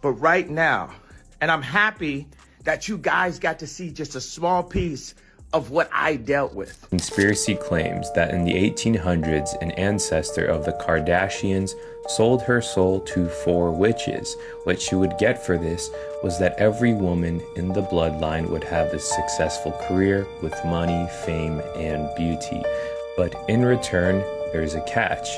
But right now, and I'm happy that you guys got to see just a small piece of what I dealt with. Conspiracy claims that in the 1800s, an ancestor of the Kardashians sold her soul to 4 witches. What she would get for this was that every woman in the bloodline would have a successful career with money, fame, and beauty. But in return, there's a catch.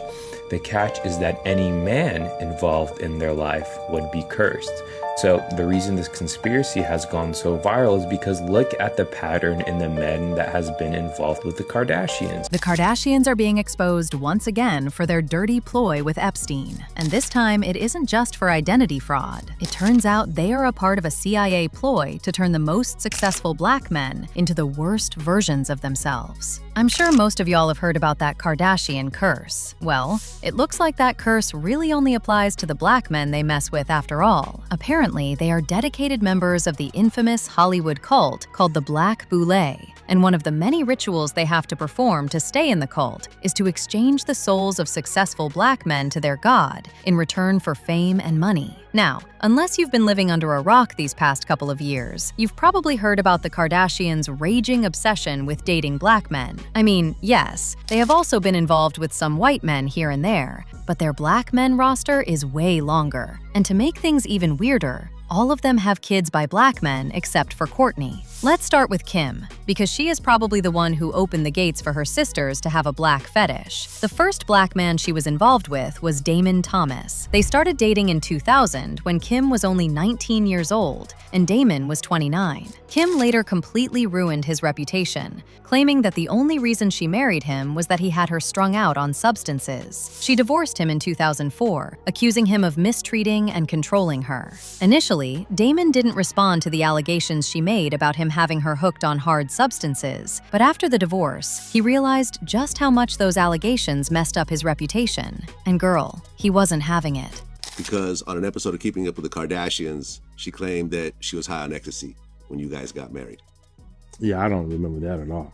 The catch is that any man involved in their life would be cursed. So the reason this conspiracy has gone so viral is because look at the pattern in the men that has been involved with the Kardashians. The Kardashians are being exposed once again for their dirty ploy with Epstein. And this time, it isn't just for identity fraud. It turns out they are a part of a CIA ploy to turn the most successful black men into the worst versions of themselves. I'm sure most of y'all have heard about that Kardashian curse. Well, it looks like that curse really only applies to the black men they mess with after all. Apparently, they are dedicated members of the infamous Hollywood cult called the Black Boule. And one of the many rituals they have to perform to stay in the cult is to exchange the souls of successful black men to their god in return for fame and money. Now, unless you've been living under a rock these past couple of years, you've probably heard about the Kardashians' raging obsession with dating black men. I mean, yes, they have also been involved with some white men here and there, but their black men roster is way longer. And to make things even weirder, all of them have kids by black men except for Kourtney. Let's start with Kim, because she is probably the one who opened the gates for her sisters to have a black fetish. The first black man she was involved with was Damon Thomas. They started dating in 2000 when Kim was only 19 years old and Damon was 29. Kim later completely ruined his reputation, claiming that the only reason she married him was that he had her strung out on substances. She divorced him in 2004, accusing him of mistreating and controlling her. Initially, Damon didn't respond to the allegations she made about him having her hooked on hard substances, but after the divorce, he realized just how much those allegations messed up his reputation. And girl, he wasn't having it. Because on an episode of Keeping Up with the Kardashians, she claimed that she was high on ecstasy when you guys got married. Yeah, I don't remember that at all.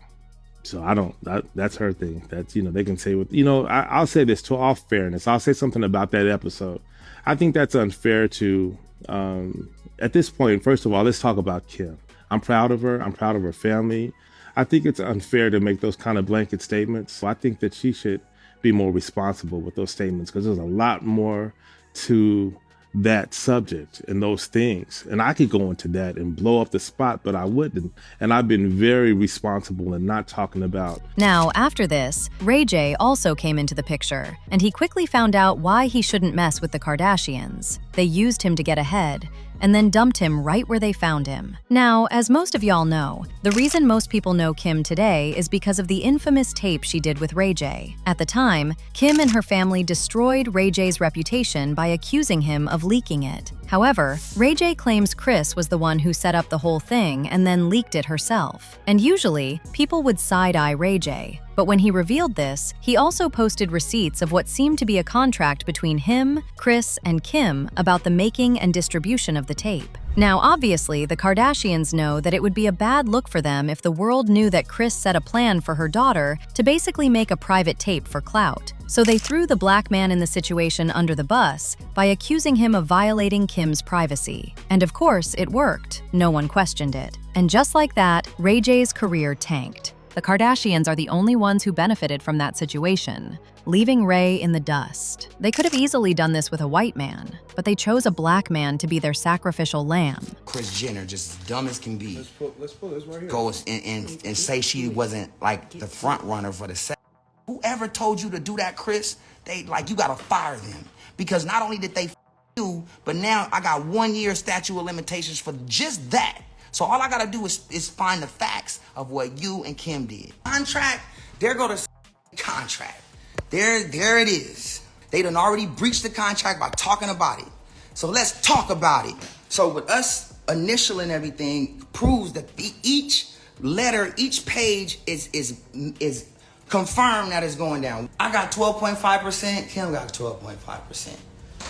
So that's her thing. That's, they can say what, I'll say this to all fairness. I'll say something about that episode. I think that's unfair to, at this point, first of all, let's talk about Kim. I'm proud of her. I'm proud of her family. I think it's unfair to make those kind of blanket statements. So I think that she should be more responsible with those statements because there's a lot more to that subject and those things. And I could go into that and blow up the spot, but I wouldn't. And I've been very responsible in not talking about. Now, after this, Ray J also came into the picture, and he quickly found out why he shouldn't mess with the Kardashians. They used him to get ahead, and then dumped him right where they found him. Now, as most of y'all know, the reason most people know Kim today is because of the infamous tape she did with Ray J. At the time, Kim and her family destroyed Ray J's reputation by accusing him of leaking it. However, Ray J claims Kris was the one who set up the whole thing and then leaked it herself. And usually, people would side-eye Ray J. But when he revealed this, he also posted receipts of what seemed to be a contract between him, Kris, and Kim about the making and distribution of the tape. Now, obviously, the Kardashians know that it would be a bad look for them if the world knew that Kris set a plan for her daughter to basically make a private tape for clout. So they threw the black man in the situation under the bus by accusing him of violating Kim's privacy. And of course, it worked. No one questioned it. And just like that, Ray J's career tanked. The Kardashians are the only ones who benefited from that situation, leaving Ray in the dust. They could have easily done this with a white man, but they chose a black man to be their sacrificial lamb. Kris Jenner, just as dumb as can be, Let's pull this right here. goes and say she wasn't like the front runner for the set. Whoever told you to do that, Kris, you gotta fire them. Because not only did they you, but now I got 1 year statute of limitations for just that. So all I gotta do is find the facts of what you and Kim did. Contract, there go the contract. There it is. They done already breached the contract by talking about it. So let's talk about it. So with us initialing everything proves that each letter, each page is confirmed that it's going down. I got 12.5%, Kim got 12.5%,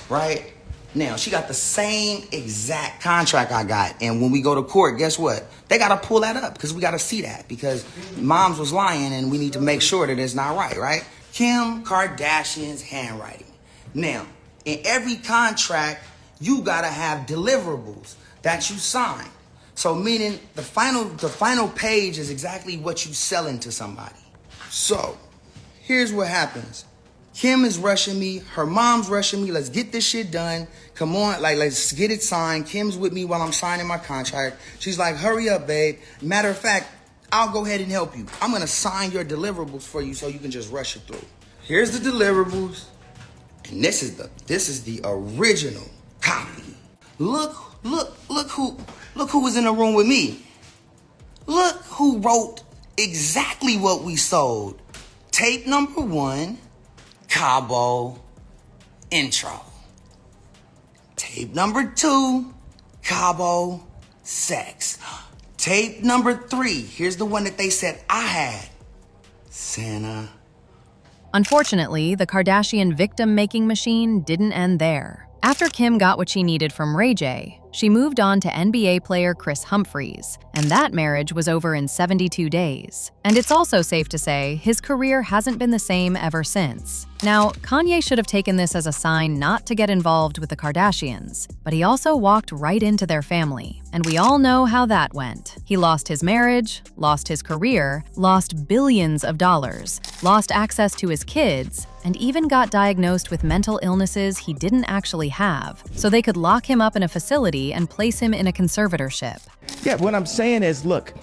right? Now, she got the same exact contract I got. And when we go to court, guess what? They got to pull that up because we got to see that because moms was lying and we need to make sure that it's not right? Kim Kardashian's handwriting. Now, in every contract, you gotta have deliverables that you sign. So meaning the final page is exactly what you selling to somebody. So here's what happens. Kim is rushing me. Her mom's rushing me. Let's get this shit done. Come on, like, let's get it signed. Kim's with me while I'm signing my contract. She's like, hurry up, babe. Matter of fact, I'll go ahead and help you. I'm gonna sign your deliverables for you so you can just rush it through. Here's the deliverables. And this is the original copy. Look who was in the room with me. Look who wrote exactly what we sold. Tape number 1, Cabo intro. Tape number 2, Cabo sex. Tape number 3, here's the one that they said I had. Santa. Unfortunately, the Kardashian victim-making machine didn't end there. After Kim got what she needed from Ray J, she moved on to NBA player Chris Humphries, and that marriage was over in 72 days. And it's also safe to say his career hasn't been the same ever since. Now, Kanye should have taken this as a sign not to get involved with the Kardashians, but he also walked right into their family, and we all know how that went. He lost his marriage, lost his career, lost billions of dollars, lost access to his kids, and even got diagnosed with mental illnesses he didn't actually have, so they could lock him up in a facility and place him in a conservatorship. Yeah, what I'm saying is, look,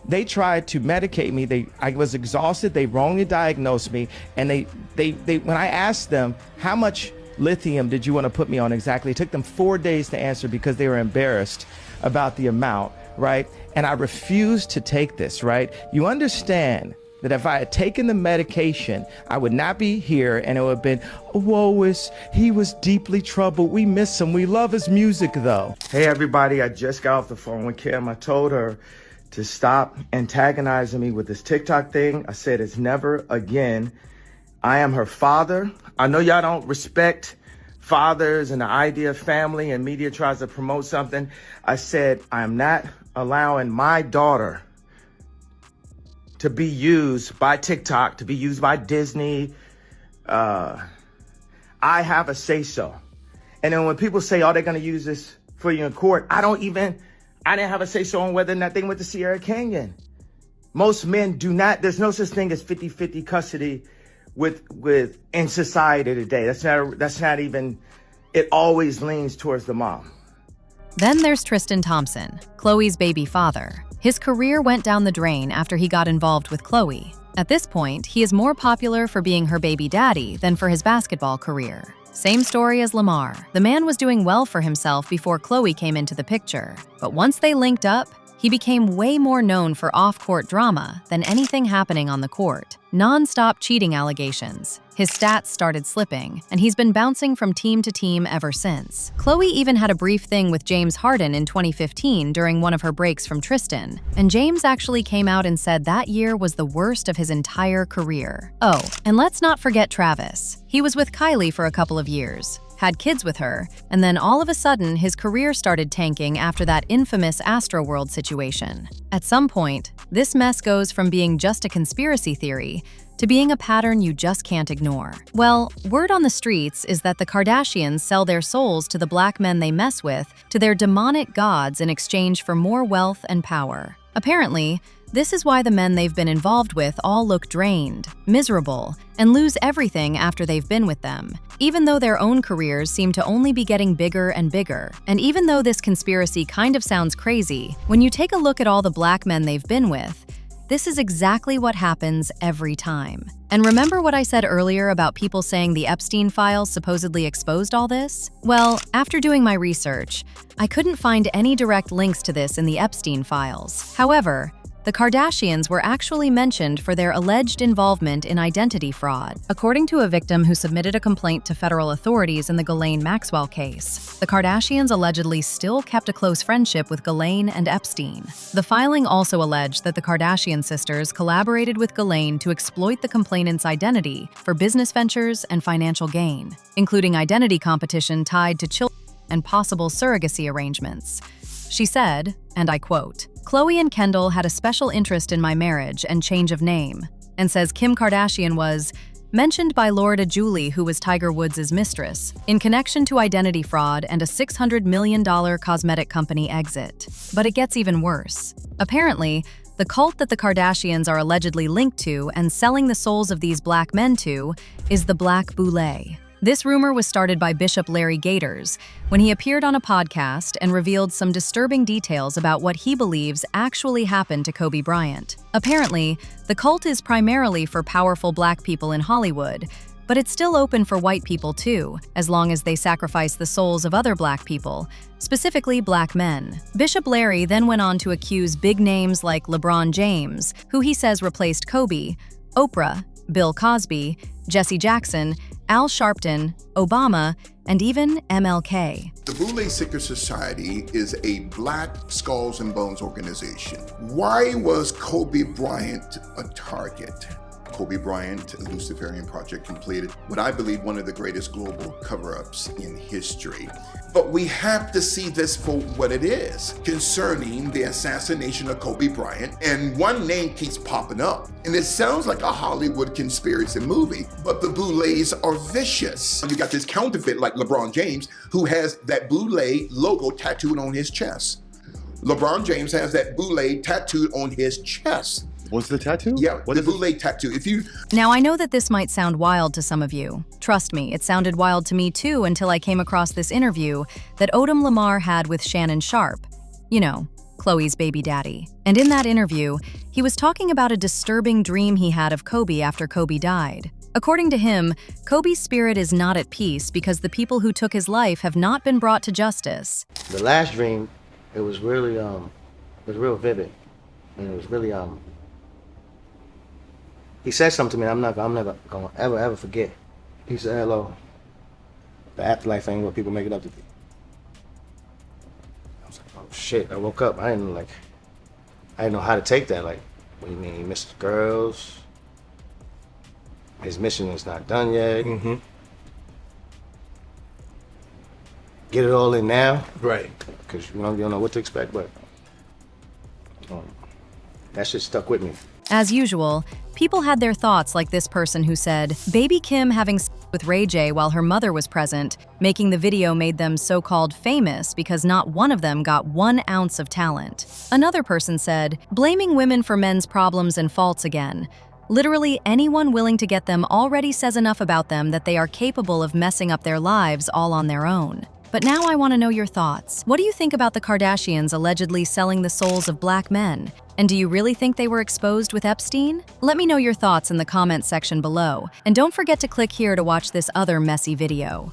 they tried to medicate me. I was exhausted. They wrongly diagnosed me. And they when I asked them, how much lithium did you want to put me on exactly? It took them 4 days to answer because they were embarrassed about the amount, right? And I refused to take this, right? You understand that if I had taken the medication, I would not be here, and it would have been, he was deeply troubled. We miss him. We love his music, though. Hey, everybody, I just got off the phone with Kim. I told her to stop antagonizing me with this TikTok thing. I said it's never again. I am her father. I know y'all don't respect fathers and the idea of family, and media tries to promote something. I said I am not allowing my daughter to be used by TikTok, to be used by Disney. I have a say-so. And then when people say, oh, they're gonna use this for you in court, I didn't have a say-so on whether or not they went to Sierra Canyon. Most men do not, there's no such thing as 50-50 custody in society today. That's not even, it always leans towards the mom. Then there's Tristan Thompson, Khloe's baby father. His career went down the drain after he got involved with Khloe. At this point, he is more popular for being her baby daddy than for his basketball career. Same story as Lamar. The man was doing well for himself before Khloe came into the picture. But once they linked up, he became way more known for off-court drama than anything happening on the court. Non-stop cheating allegations. His stats started slipping, and he's been bouncing from team to team ever since. Khloe even had a brief thing with James Harden in 2015 during one of her breaks from Tristan, and James actually came out and said that year was the worst of his entire career. Oh, and let's not forget Travis. He was with Kylie for a couple of years, had kids with her, and then all of a sudden his career started tanking after that infamous Astroworld situation. At some point, this mess goes from being just a conspiracy theory to being a pattern you just can't ignore. Well, word on the streets is that the Kardashians sell their souls to the black men they mess with to their demonic gods in exchange for more wealth and power. Apparently, this is why the men they've been involved with all look drained, miserable, and lose everything after they've been with them, even though their own careers seem to only be getting bigger and bigger. And even though this conspiracy kind of sounds crazy, when you take a look at all the black men they've been with, this is exactly what happens every time. And remember what I said earlier about people saying the Epstein files supposedly exposed all this? Well, after doing my research, I couldn't find any direct links to this in the Epstein files. However, the Kardashians were actually mentioned for their alleged involvement in identity fraud, according to a victim who submitted a complaint to federal authorities in the Ghislaine Maxwell case. The Kardashians allegedly still kept a close friendship with Ghislaine and Epstein. The filing also alleged that the Kardashian sisters collaborated with Ghislaine to exploit the complainant's identity for business ventures and financial gain, including identity competition tied to children and possible surrogacy arrangements. She said, and I quote, "Khloe and Kendall had a special interest in my marriage and change of name," and says Kim Kardashian was mentioned by Loretta Julie, who was Tiger Woods' mistress, in connection to identity fraud and a $600 million cosmetic company exit. But it gets even worse. Apparently, the cult that the Kardashians are allegedly linked to and selling the souls of these black men to is the Black Boule. This rumor was started by Bishop Larry Gators when he appeared on a podcast and revealed some disturbing details about what he believes actually happened to Kobe Bryant. Apparently, the cult is primarily for powerful black people in Hollywood, but it's still open for white people too, as long as they sacrifice the souls of other black people, specifically black men. Bishop Larry then went on to accuse big names like LeBron James, who he says replaced Kobe, Oprah, Bill Cosby, Jesse Jackson, Al Sharpton, Obama, and even MLK. The Boule Secret Society is a Black Skulls and Bones organization. Why was Kobe Bryant a target? Kobe Bryant, Luciferian Project, completed what I believe one of the greatest global cover-ups in history. But we have to see this for what it is concerning the assassination of Kobe Bryant. And one name keeps popping up. And it sounds like a Hollywood conspiracy movie, but the Boules are vicious. You got this counterfeit like LeBron James, who has that Boule logo tattooed on his chest. LeBron James has that Boule tattooed on his chest. What's the tattoo? Yeah, the Boule tattoo. Now, I know that this might sound wild to some of you. Trust me, it sounded wild to me too until I came across this interview that Odom Lamar had with Shannon Sharpe. You know, Khloe's baby daddy. And in that interview, he was talking about a disturbing dream he had of Kobe after Kobe died. According to him, Kobe's spirit is not at peace because the people who took his life have not been brought to justice. The last dream, it was really, it was real vivid. And it was really, he said something to me I'm never gonna ever forget. He said, hello, the afterlife ain't what people make it up to be. I was like, oh shit, I woke up, I didn't know how to take that. Like, what do you mean, he missed the girls? His mission is not done yet. Mm-hmm. Get it all in now. Right. Because you don't know what to expect, but that shit stuck with me. As usual, people had their thoughts, like this person who said, Baby Kim having sex with Ray J while her mother was present, making the video made them so-called famous because not one of them got 1 ounce of talent. Another person said, blaming women for men's problems and faults again. Literally anyone willing to get them already says enough about them that they are capable of messing up their lives all on their own. But now I want to know your thoughts. What do you think about the Kardashians allegedly selling the souls of black men? And do you really think they were exposed with Epstein? Let me know your thoughts in the comments section below. And don't forget to click here to watch this other messy video.